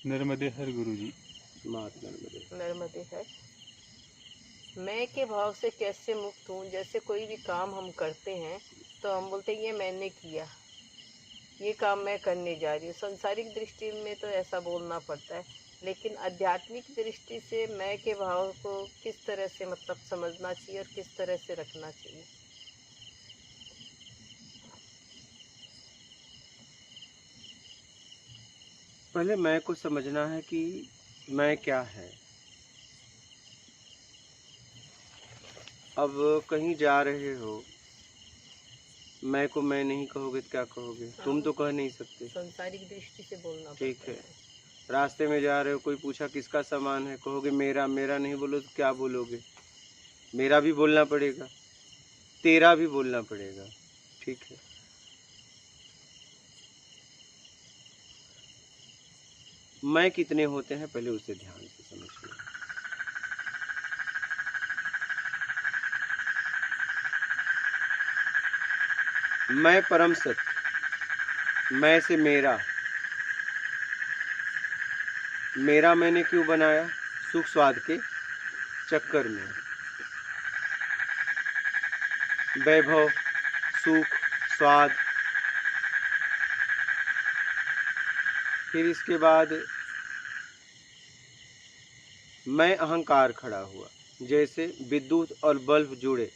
नर्मदे हर गुरुजी। मात नर्मदे। नर्मदे है। मैं के भाव से कैसे मुक्त हूँ? जैसे कोई भी काम हम करते हैं तो हम बोलते हैं ये मैंने किया, ये काम मैं करने जा रही हूँ। सांसारिक दृष्टि में तो ऐसा बोलना पड़ता है, लेकिन आध्यात्मिक दृष्टि से मैं के भाव को किस तरह से मतलब समझना चाहिए और किस तरह से रखना चाहिए? पहले मैं को समझना है कि मैं क्या है। अब कहीं जा रहे हो, मैं को मैं नहीं कहोगे तो क्या कहोगे? तुम तो कह नहीं सकते। सांसारिक दृष्टि से बोलना ठीक पड़ता है। रास्ते में जा रहे हो, कोई पूछा किसका सामान है, कहोगे मेरा। मेरा नहीं बोलो तो क्या बोलोगे? मेरा भी बोलना पड़ेगा, तेरा भी बोलना पड़ेगा। ठीक है। मैं कितने होते हैं पहले उसे ध्यान से समझिए। मैं परम सत्य, मैं से मेरा। मेरा मैंने क्यों बनाया? सुख स्वाद के चक्कर में। वैभव, सुख, स्वाद। फिर इसके बाद मैं अहंकार खड़ा हुआ। जैसे विद्युत और बल्ब जुड़े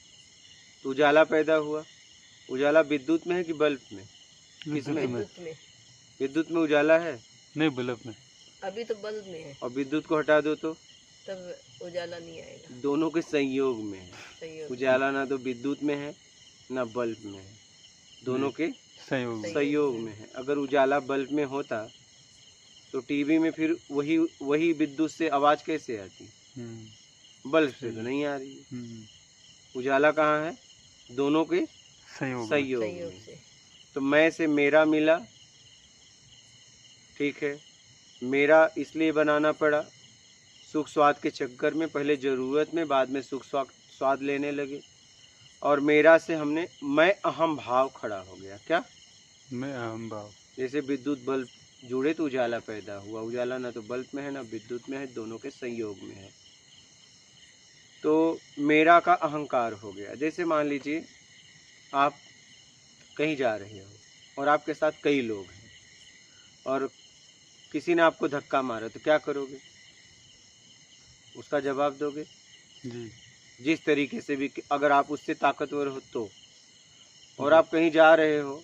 तो उजाला पैदा हुआ। उजाला विद्युत में है कि बल्ब में? किसमें? विद्युत में। विद्युत में उजाला है? नहीं, बल्ब में। अभी तो बल्ब में है, और विद्युत को हटा दो तो तब उजाला नहीं आएगा। दोनों के संयोग में है। संयोग। उजाला ना तो विद्युत में है ना बल्ब में है, दोनों के संयोग में है। अगर उजाला बल्ब में होता तो टीवी में फिर वही विद्युत से आवाज कैसे आती? बल्ब से तो नहीं आ रही। उजाला कहाँ है? दोनों के संयोग में। तो मैं से मेरा मिला। ठीक है। मेरा इसलिए बनाना पड़ा सुख स्वाद के चक्कर में। पहले जरूरत में, बाद में सुख स्वाद लेने लगे। और मेरा से हमने मैं अहम भाव खड़ा हो गया। क्या? मैं अहम भाव। जैसे विद्युत बल्ब जुड़े तो उजाला पैदा हुआ। उजाला ना तो बल्ब में है ना विद्युत में है, दोनों के संयोग में है। तो मेरा का अहंकार हो गया। जैसे मान लीजिए आप कहीं जा रहे हो और आपके साथ कई लोग हैं और किसी ने आपको धक्का मारा तो क्या करोगे? उसका जवाब दोगे जी। जिस तरीके से भी, अगर आप उससे ताकतवर हो तो। और आप कहीं जा रहे हो,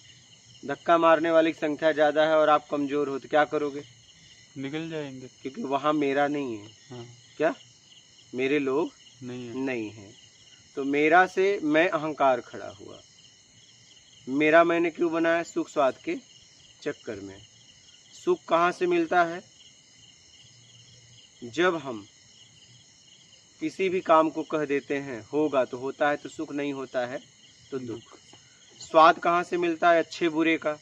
धक्का मारने वाली की संख्या ज़्यादा है और आप कमज़ोर हो तो क्या करोगे? निकल जाएंगे, क्योंकि वहाँ मेरा नहीं है। हाँ। क्या? मेरे लोग नहीं है। तो मेरा से मैं अहंकार खड़ा हुआ। मेरा मैंने क्यों बनाया? सुख स्वाद के चक्कर में। सुख कहाँ से मिलता है? जब हम किसी भी काम को कह देते हैं होगा तो होता है तो सुख, नहीं होता है तो दुख। स्वाद कहाँ से मिलता है? अच्छे बुरे का।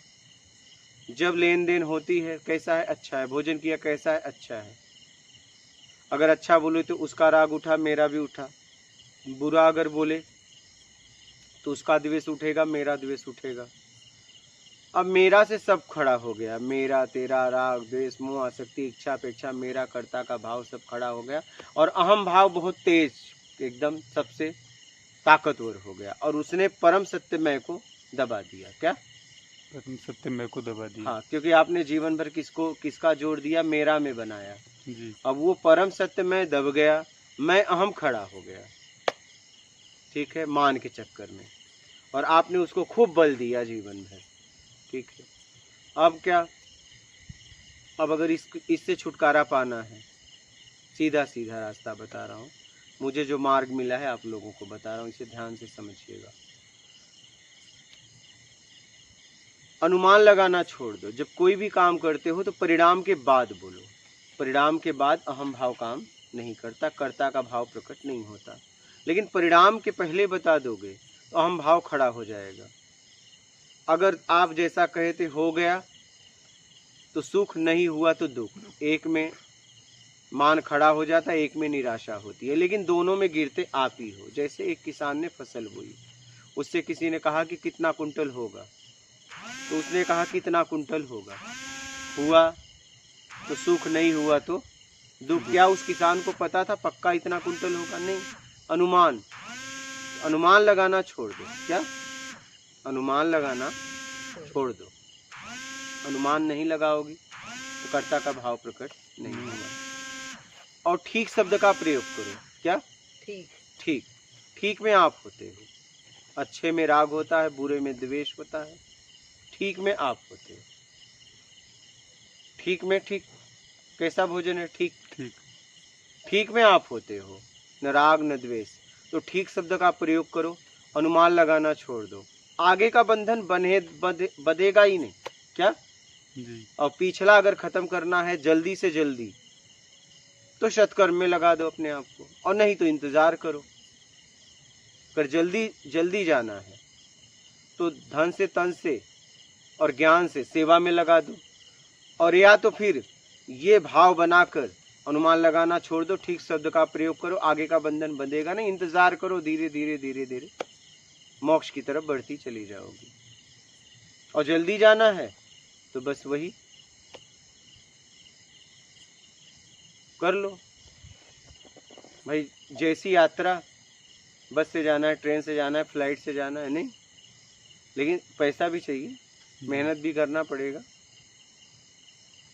जब लेन देन होती है, कैसा है? अच्छा है। भोजन किया, कैसा है? अच्छा है। अगर अच्छा बोले तो उसका राग उठा, मेरा भी उठा। बुरा अगर बोले तो उसका द्वेष उठेगा, मेरा द्वेष उठेगा। अब मेरा से सब खड़ा हो गया। मेरा, तेरा, राग, द्वेष, मोह, आसक्ति, इच्छा, अपेक्षा, मेरा, कर्ता का भाव सब खड़ा हो गया। और अहम भाव बहुत तेज, एकदम सबसे ताकतवर हो गया और उसने परम सत्य मैं को दबा दिया। क्या? परम सत्य मैं को दबा दिया। हाँ, क्योंकि आपने जीवन भर किसका जोड़ दिया? मेरा में बनाया जी। अब वो परम सत्य मैं दब गया, मैं अहम खड़ा हो गया। ठीक है, मान के चक्कर में। और आपने उसको खूब बल दिया जीवन भर। ठीक है। अब क्या? अब अगर इससे छुटकारा पाना है, सीधा सीधा रास्ता बता रहा हूँ, मुझे जो मार्ग मिला है आप लोगों को बता रहा हूँ, इसे ध्यान से समझिएगा। अनुमान लगाना छोड़ दो। जब कोई भी काम करते हो तो परिणाम के बाद बोलो। परिणाम के बाद अहम भाव काम नहीं करता, कर्ता का भाव प्रकट नहीं होता। लेकिन परिणाम के पहले बता दोगे तो अहम भाव खड़ा हो जाएगा। अगर आप जैसा कहे थे हो गया तो सुख, नहीं हुआ तो दुख। एक में मान खड़ा हो जाता है, एक में निराशा होती है, लेकिन दोनों में गिरते आप ही हो। जैसे एक किसान ने फसल बोई, उससे किसी ने कहा कि कितना कुंटल होगा, तो उसने कहा कितना कुंटल होगा। हुआ तो सुख, नहीं हुआ तो दुख। क्या उस किसान को पता था पक्का इतना कुंटल होगा? नहीं, अनुमान। अनुमान लगाना छोड़ दो। क्या? अनुमान लगाना छोड़ दो। अनुमान नहीं लगाओगी तो कर्ता का भाव प्रकट नहीं होगा। और ठीक शब्द का प्रयोग करो। क्या? ठीक। ठीक। ठीक में आप होते हो। अच्छे में राग होता है, बुरे में द्वेष होता है। ठीक में आप होते हो। ठीक में ठीक कैसा भोजन है? ठीक। ठीक। ठीक में आप होते हो, न राग न द्वेष। तो ठीक शब्द का प्रयोग करो, अनुमान लगाना छोड़ दो। आगे का बंधन बधेगा ही नहीं। क्या? जी। और पिछला अगर खत्म करना है जल्दी से जल्दी तो सत्कर्म में लगा दो अपने आप को, और नहीं तो इंतजार करो। अगर जल्दी जल्दी जाना है तो धन से, तन से और ज्ञान से सेवा में लगा दो, और या तो फिर ये भाव बनाकर अनुमान लगाना छोड़ दो, ठीक शब्द का प्रयोग करो, आगे का बंधन बंधेगा नहीं। इंतजार करो, धीरे धीरे धीरे धीरे मोक्ष की तरफ बढ़ती चली जाओगी। और जल्दी जाना है तो बस वही कर लो भाई। जैसी यात्रा, बस से जाना है, ट्रेन से जाना है, फ्लाइट से जाना है, नहीं, लेकिन पैसा भी चाहिए, मेहनत भी करना पड़ेगा।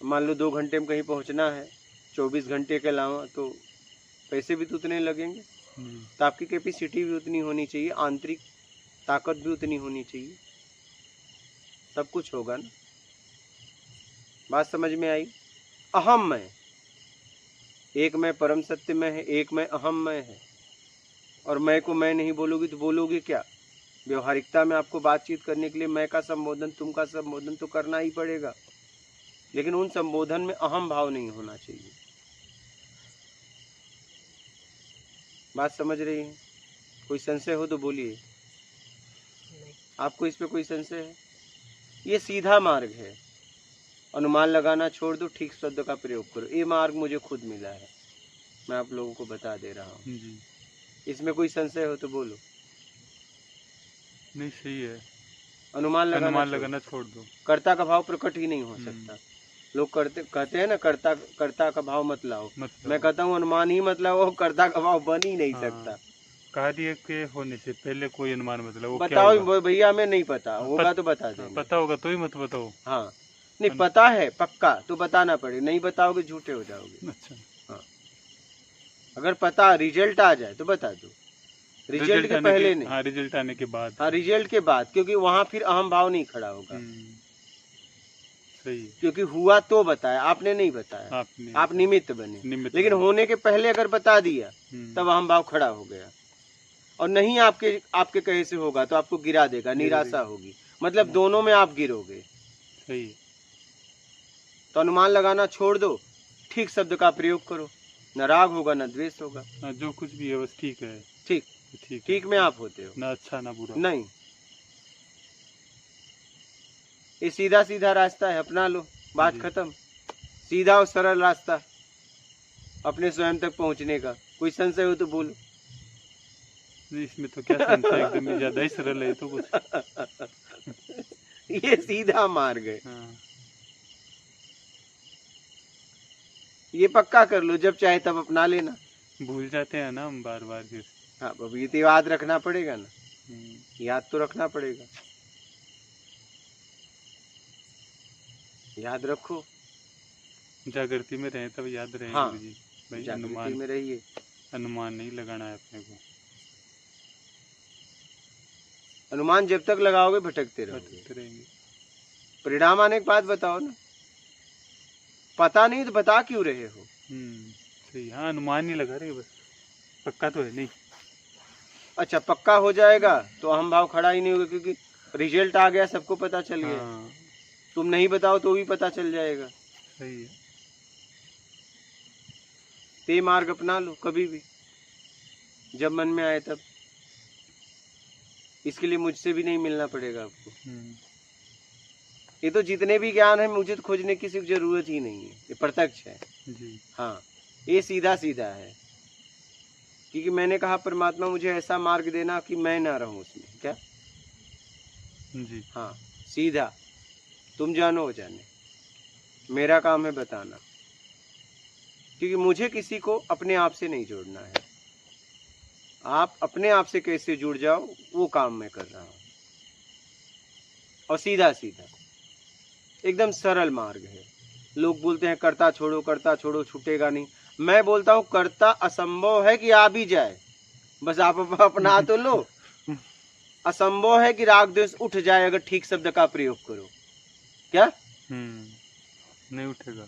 मान लो 2 घंटे में कहीं पहुंचना है, 24 घंटे के अलावा, तो पैसे भी तो उतने लगेंगे। तो आपकी कैपेसिटी भी उतनी होनी चाहिए, आंतरिक ताकत भी उतनी होनी चाहिए, सब कुछ होगा ना। बात समझ में आई? अहम मैं, एक मैं परम सत्य में है, एक मैं अहम मैं है। और मैं को मैं नहीं बोलोगी तो बोलोगे क्या? व्यवहारिकता में आपको बातचीत करने के लिए मैं का संबोधन, तुम का संबोधन तो करना ही पड़ेगा, लेकिन उन संबोधन में अहम भाव नहीं होना चाहिए। बात समझ रही है? कोई संशय हो तो बोलिए। आपको इस पे कोई संशय है? ये सीधा मार्ग है। अनुमान लगाना छोड़ दो, ठीक शब्द का प्रयोग करो। ये मार्ग मुझे खुद मिला है, मैं आप लोगों को बता दे रहा हूँ। इसमें कोई संशय हो तो बोलो। नहीं, सही है। अनुमान लगाना छोड़ दो। कर्ता का भाव प्रकट ही नहीं हो सकता। लोग कहते हैं ना, कर्ता का भाव मत लाओ। मैं कहता हूँ अनुमान ही मत लाओ, कर्ता का भाव बन ही नहीं सकता। कार्य के होने से पहले कोई अनुमान मतलब बताओ भैया, हमें नहीं पता होगा तो बता देंगे। पता होगा तो ही मत बताओ। हाँ, नहीं पता है पक्का तो बताना पड़ेगा, नहीं बताओगे झूठे हो जाओगे। अच्छा। हाँ, अगर पता रिजल्ट आ जाए तो बता दो, रिजल्ट के पहले नहीं। हाँ, रिजल्ट आने के बाद। हाँ, रिजल्ट के बाद, क्योंकि वहाँ फिर अहम भाव नहीं खड़ा होगा। सही। क्योंकि हुआ तो बताया, आपने नहीं बताया, आप निमित्त बने। लेकिन होने के पहले अगर बता दिया तब अहम भाव खड़ा हो गया। और नहीं आपके कहे से होगा तो आपको गिरा देगा, निराशा होगी, मतलब दोनों में आप गिरोगे। सही। तो अनुमान लगाना छोड़ दो, ठीक शब्द का प्रयोग करो, न राग होगा न द्वेष होगा। जो कुछ भी है बस ठीक है। ठीक में आप होते हो, ना अच्छा ना बुरा। नहीं, ये सीधा सीधा रास्ता है, अपना लो, बात खत्म। सीधा और सरल रास्ता अपने स्वयं तक पहुंचने का। कोई संशय हो तो बोलो। इसमें तो क्या संशय, एकदम ज्यादा ही सरल है तो कुछ। ये सीधा मार्ग है। ये पक्का कर लो, जब चाहे तब अपना लेना। भूल जाते हैं ना हम बार बार फिर। हाँ, अब ये तो याद रखना पड़ेगा ना, याद तो रखना पड़ेगा। याद रखो, जागृति में रहे तब याद रहेंगे। हाँ, जी भाई, जागृति में रहिए। अनुमान नहीं लगाना है अपने को। अनुमान जब तक लगाओगे भटकते रहेंगे। परिणाम आने के बाद बताओ ना। पता नहीं तो बता क्यों रहे हो? सही। हाँ, अनुमान नहीं लगा रहे, बस पक्का तो है नहीं। अच्छा, पक्का हो जाएगा तो अहम भाव खड़ा ही नहीं होगा, क्योंकि रिजल्ट आ गया, सबको पता चल गया। तुम नहीं बताओ तो भी पता चल जाएगा। सही है। ते मार्ग अपना लो कभी भी, जब मन में आए तब। इसके लिए मुझसे भी नहीं मिलना पड़ेगा आपको। ये तो जितने भी ज्ञान है, मुझे तो खोजने की सिर्फ जरूरत ही नहीं है, ये प्रत्यक्ष है जी। हाँ, ये सीधा सीधा है, क्योंकि मैंने कहा परमात्मा मुझे ऐसा मार्ग देना कि मैं ना रहूं उसमें। क्या? जी। हाँ, सीधा, तुम जानो वो जाने, मेरा काम है बताना। क्योंकि मुझे किसी को अपने आप से नहीं जोड़ना है। आप अपने आप से कैसे जुड़ जाओ वो काम मैं कर रहा हूँ। और सीधा सीधा एकदम सरल मार्ग है। लोग बोलते हैं करता छोड़ो छूटेगा नहीं। मैं बोलता हूँ करता असंभव है कि आ भी जाए, बस आप अपना तो लो। असंभव है कि राग द्वेष उठ जाए अगर ठीक शब्द का प्रयोग करो। क्या नहीं उठेगा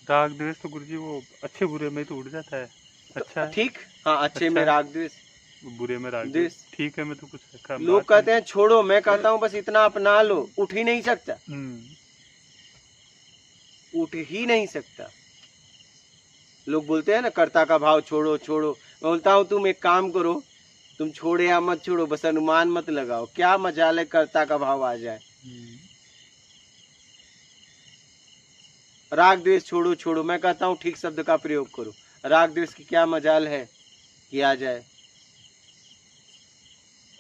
राग द्वेष तो गुरुजी वो अच्छे बुरे में तो उठ जाता है। अच्छा है ठीक, हाँ अच्छे में राग द्वेष, बुरे में राग द्वेष ठीक है। मैं तो कुछ लोग कहते हैं छोड़ो, मैं कहता हूँ बस इतना अपना लो। उठ ही नहीं सकता, उठ ही नहीं सकता। लोग बोलते हैं ना कर्ता का भाव छोड़ो छोड़ो। मैं बोलता हूँ तुम एक काम करो, तुम छोड़े या मत छोड़ो, बस अनुमान मत लगाओ। क्या मजाल है कर्ता का भाव आ जाए। राग द्वेष छोड़ो छोड़ो, मैं कहता हूँ ठीक शब्द का प्रयोग करो। राग द्वेष की क्या मजाल है कि आ जाए।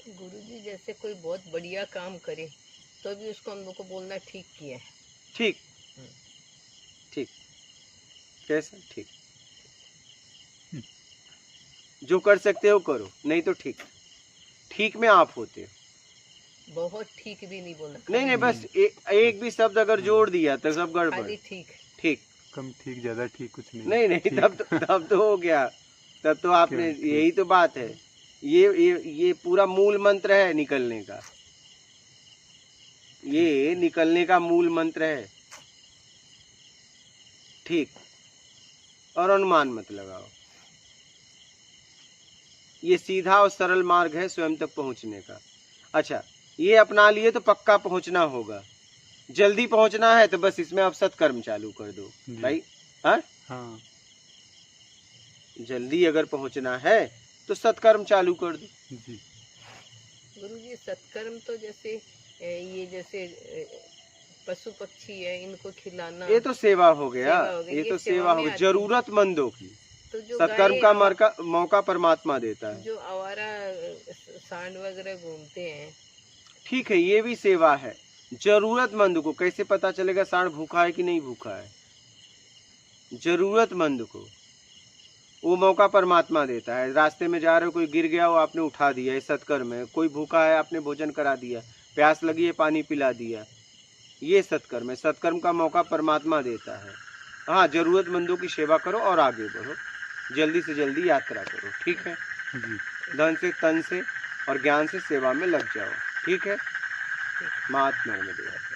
गुरुजी जैसे कोई बहुत बढ़िया काम करे तो भी उसको हम लोग को बोलना ठीक किया है। ठीक ठीक कैसे ठीक, जो कर सकते हो करो, नहीं तो ठीक। ठीक में आप होते हो, बहुत ठीक भी नहीं बोलना। नहीं बस एक भी शब्द अगर जोड़ दिया तो सब गड़बड़। ठीक ठीक कम ठीक ज्यादा ठीक कुछ नहीं तब तो हो गया। तब तो आपने यही तो बात है। ये पूरा मूल मंत्र है निकलने का। ये निकलने का मूल मंत्र है। ठीक, और अनुमान मत लगाओ। ये सीधा और सरल मार्ग है स्वयं तक पहुंचने का। अच्छा, ये अपना लिए तो पक्का पहुंचना होगा। जल्दी पहुंचना है तो बस इसमें अब सत्कर्म चालू कर दो भाई। हाँ, जल्दी अगर पहुंचना है तो सत्कर्म चालू कर दो। गुरुजी सत्कर्म तो जैसे ये जैसे पशु पक्षी है इनको खिलाना, ये तो सेवा हो गया। ये तो सेवा हो गई जरूरतमंदों की। तो सत्कर्म का मौका परमात्मा देता है। जो आवारा सांड वगैरह घूमते हैं, ठीक है, ये भी सेवा है। जरूरतमंद को कैसे पता चलेगा सांड भूखा है कि नहीं भूखा है? जरूरतमंद को वो मौका परमात्मा देता है। रास्ते में जा रहे हो, कोई गिर गया हो, आपने उठा दिया, ये सत्कर्म है। कोई भूखा है, आपने भोजन करा दिया। प्यास लगी है, पानी पिला दिया, ये सत्कर्म है। सत्कर्म का मौका परमात्मा देता है। हाँ, जरूरतमंदों की सेवा करो और आगे बढ़ो, जल्दी से जल्दी यात्रा करो। ठीक है, धन से तन से और ज्ञान से सेवा में लग जाओ। ठीक है, महात्मा नर्मदे।